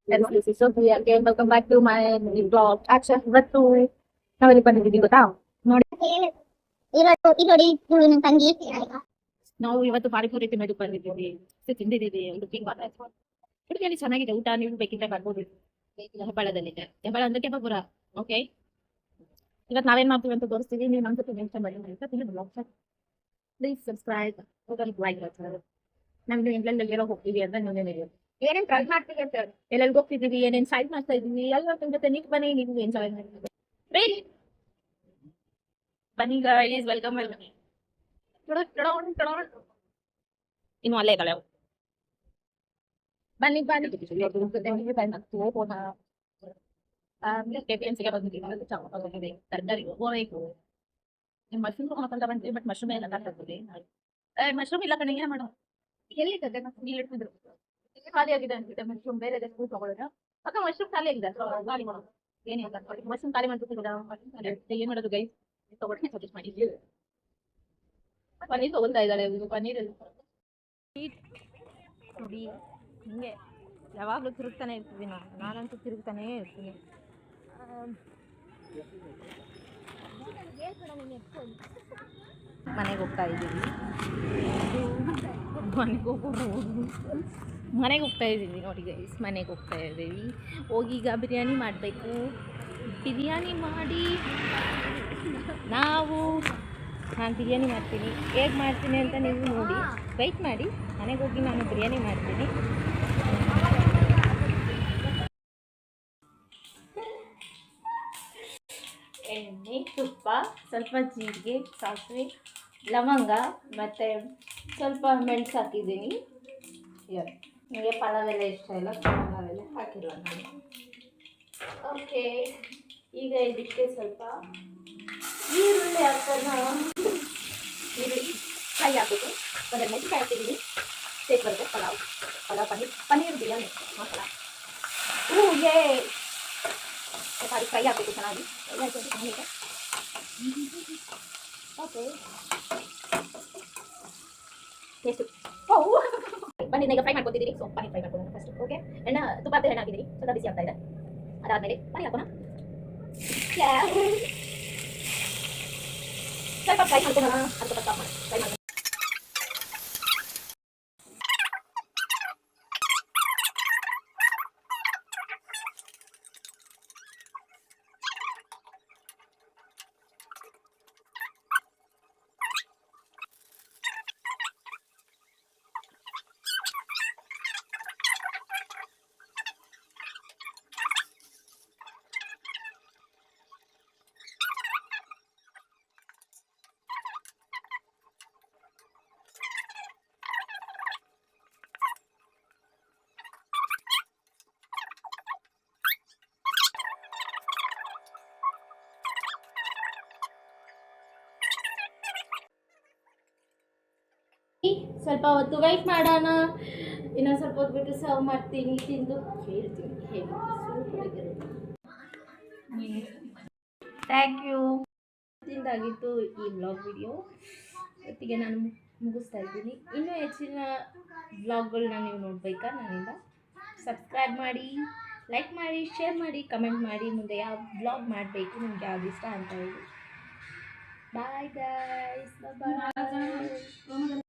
Hello, this is Sophie again. Welcome back to my vlog. Action. ಇವತ್ತು ನಾವೆಲ್ಲಿ ಬಂದಿದ್ದೀವಿ ಗೊತ್ತಾ? ನೋಡಿ, ಇವಳು ನನ್ನ ತಂಗಿ. ನಾವು ಇವತ್ತು ಪಾನಿಪುರಿ ತಿನ್ನೋದಕ್ಕೆ ಬಂದಿದ್ದೀವಿ. ತಿಂದಿದ್ದೀವಿ. ಲುಕಿಂಗ್ ಮಾತಾಡ್ತಾರೆ. ಹುಡುಗಿಯಲ್ಲಿ ಚೆನ್ನಾಗಿದೆ ಊಟ. ನೀವು ಬೇಕಿದ್ರೆ ಬರ್ಬೋದು. ಹೆಬ್ಬಾಳದಲ್ಲಿದೆ. ಹೆಬ್ಬಾಳ ಅಂದ್ರೆ ಕೆಂಪಾಪುರ. ಓಕೆ. ಇವತ್ತು ನಾವೇನ್ ಮಾಡ್ತೀವಿ ಅಂತ ತೋರಿಸ್ತೀವಿ. ನೀವು ನಮ್ಮ ಜೊತೆ ಮೆನ್ಷನ್ ಮಾಡಿ ಅಂತ ತಿಳಿದು ಬ್ಲಾಗ್. Please subscribe. ಲೈಕ್ ಮಾಡ್ತಾರೆ. ನಮ್ದು ಎಲ್ಲೆಲ್ಲೆಲ್ಲ ಹೋಗ್ತೀವಿ ಅಂತ ನೀವೇ ನೋಡಿ. ಏನೇನ್ ಟ್ರೈ ಮಾಡ್ತೀವಿ ಅಂತ ಎಲ್ಲೆಲ್ಗೆ ಹೋಗ್ತಿದೀವಿ, ಏನೇನ್ ಸೈಡ್ ಮಾಡ್ತಾ ಇದೀವಿ ಎಲ್ಲ ನಿಮ್ ಜೊತೆ ನೀವು ಬನ್ನಿ, ನೀವು ಎಂಜಾಯ್ ಮಾಡ್ತೀವಿ. ಬನ್ನಿ ಗೈಸ್, ವೆಲ್ಕಮ್ ವೆಲ್ಕಮ್. ಇನ್ನು ಅಲ್ಲೇ ಇದ್ದಾಳೆ. ಬನ್ನಿ ಬನ್ನಿ ಕೆಪಿಎನ್ಸಿಗೆ ಬಂದಿದ್ದೀವಿ. ತರಕಾರಿ ಹೋಗಬೇಕು. ನಿಮ್ಮ ಮಶ್ರೂಮ್ ತಗೊಂಡ್ಕೊಂತ ಬಂದ್ವಿ, ಬಟ್ ಮಶ್ರೂಮ್ ಎಲ್ಲ ತರ್ತೀವಿ. ಮಶ್ರೂಮ್ ಇಲ್ಲ ಕಣೆ, ಏನ್ ಮಾಡೋ ಎಲ್ಲಿರ್ತದೆ? ಇಲ್ಲಿ ಇಟ್ಟಿದ್ರು ಖಾಲಿ ಆಗಿದೆ ಅನ್ಸುತ್ತೆ ಮಶ್ರೂಮ್. ಬೇರೆ ಸ್ಕೂಲ್ ತಗೊಳ್ಳೋಣ ಅಕ್ಕ. ಮಶ್ರೂಮ್ ಖಾಲಿ ಆಗಿದೆ, ಖಾಲಿ ಮಾಡೋದು ಏನಿಲ್ಲ. ಮಶ್ರೂಮ್ ಖಾಲಿ ಮಾಡ್ತಿದ್ದೀರಾ? ಏನ್ ಮಾಡೋದು ಗೈಸ್? ತಗೊಳ್ಳಿ ಸಜೆಸ್ಟ್ ಮಾಡಿ. ಪನ್ನೀರ್ ತಗೊಳ್ತಾ ಇದ್ದಾಳೆ. ಪನ್ನೀರ್ ನೋಡಿ, ಹಿಂಗೆ ಯಾವಾಗಲೂ ತಿರುಗ್ತಾನೆ ಇರ್ತೀವಿ. ನಾನಂತೂ ತಿರುಗ್ತಾನೇ ಇರ್ತೀನಿ. ಮನೆಗೆ ಹೋಗ್ತಾ ಇದ್ದೀವಿ. ಮನೆಗೆ ಹೋಗ್ತಾ ಇದ್ದೀವಿ ನೋಡಿ ಗೈಸ್, ಮನೆಗೆ ಹೋಗ್ತಾ ಇದ್ದೀವಿ. ಹೋಗಿ ಈಗ ಬಿರಿಯಾನಿ ಮಾಡಬೇಕು. ಬಿರಿಯಾನಿ ಮಾಡಿ ನಾನು ಬಿರಿಯಾನಿ ಮಾಡ್ತೀನಿ. ಹೇಗೆ ಮಾಡ್ತೀನಿ ಅಂತ ನೀವು ನೋಡಿ, ವೆಯ್ಟ್ ಮಾಡಿ. ಮನೆಗೆ ಹೋಗಿ ನಾನು ಬಿರಿಯಾನಿ ಮಾಡ್ತೀನಿ. ಎಣ್ಣೆ, ತುಪ್ಪ, ಸ್ವಲ್ಪ ಜೀರಿಗೆ, ಸಾಸಿವೆ, ಲವಂಗ ಮತ್ತು ಸ್ವಲ್ಪ ಮೆಣಸು ಹಾಕಿದ್ದೀನಿ. ನನಗೆ ಪಲಾವೆಲ್ಲ ಇಷ್ಟ ಇಲ್ಲ, ಪಲಾವೆಲ್ಲ ಹಾಕಿಲ್ಲ ನಾನು. ಓಕೆ, ಈಗ ಇದಕ್ಕೆ ಸ್ವಲ್ಪ ಈರುಳ್ಳಿ ಹಾಕೋಣ. ಈರುಳ್ಳಿ ಫ್ರೈ ಹಾಕಬೇಕು. ಅದರ ಮೆಣಸಿನಕಾಯಿ ಹಾಕಿದ್ದೀನಿ. ಟೇಸ್ಟ್ ಬರುತ್ತೆ. ಪಲಾವ್ ಪನ್ನೀರ್ ಬಿರಿಯಾನಿ ಮಸಾಲ. ಸಾರಿ, ಫ್ರೈ ಹಾಕಬೇಕು ಚೆನ್ನಾಗಿ. ಓಕೆ, ಟೇಸ್ಟು ಬನ್ನಿ. ಈಗ ಫ್ರೈ ಮಾಡ್ಕೊತಿದ್ದೀರಿ. ಸೊ ಪನ್ನೀರ್ ಫ್ರೈ ಮಾಡ್ಕೊಳ್ಳೋಣ ಫಸ್ಟ್. ಓಕೆ, ಎಣ್ಣೆ ತುಪ್ಪ ಅಂತ ಎಣ್ಣೆ ಹಾಕಿದ್ದೀರಿ, ಸ್ವಲ್ಪ ಬಿಸಿ ಆಗ್ತಾ ಇದೆ. ಅದಾದಮೇಲೆ ಪನ್ನೀರ್ ಹಾಕೋಣ. ಸ್ವಲ್ಪ ಫ್ರೈ ಮಾಡ್ಕೊಳ್ಳೋಣ. ಅದು ಸ್ವಲ್ಪ ಸ್ಟಾಪ್ ಮಾಡಿ ಫ್ರೈ ಮಾಡ್ಕೊಳ್ಳೋಣ. ಸ್ವಲ್ಪ ಹೊತ್ತು ವೆಯ್ಟ್ ಮಾಡೋಣ. ಇನ್ನೊಂದು ಸ್ವಲ್ಪ ಹೊತ್ತು ಬಿಟ್ಟು ಸರ್ವ್ ಮಾಡ್ತೀನಿ. ತಿಂದು ಹೇಳ್ತೀನಿ ಹೇಗೆ. Thank you. ತಿಂದಾಗಿತ್ತು ಈ ವ್ಲಾಗ್ ವಿಡಿಯೋ. ಇವತ್ತಿಗೆ ನಾನು ಮುಗಿಸ್ತಾ ಇದ್ದೀನಿ. ಇನ್ನೂ ಹೆಚ್ಚಿನ ವ್ಲಾಗ್ಗಳನ್ನ ನೀವು ನೋಡಬೇಕಾ ನನ್ನಿಂದ? ಸಬ್ಸ್ಕ್ರೈಬ್ ಮಾಡಿ, ಲೈಕ್ ಮಾಡಿ, ಶೇರ್ ಮಾಡಿ, ಕಮೆಂಟ್ ಮಾಡಿ. ಮುಂದೆ ಯಾವ ವ್ಲಾಗ್ ಮಾಡಬೇಕು, ನಿಮ್ಗೆ ಯಾವ್ದು ಇಷ್ಟ ಅಂತ ಹೇಳಿ. ಬಾಯ್ ಗೈಸ್, ಬಾಯ್.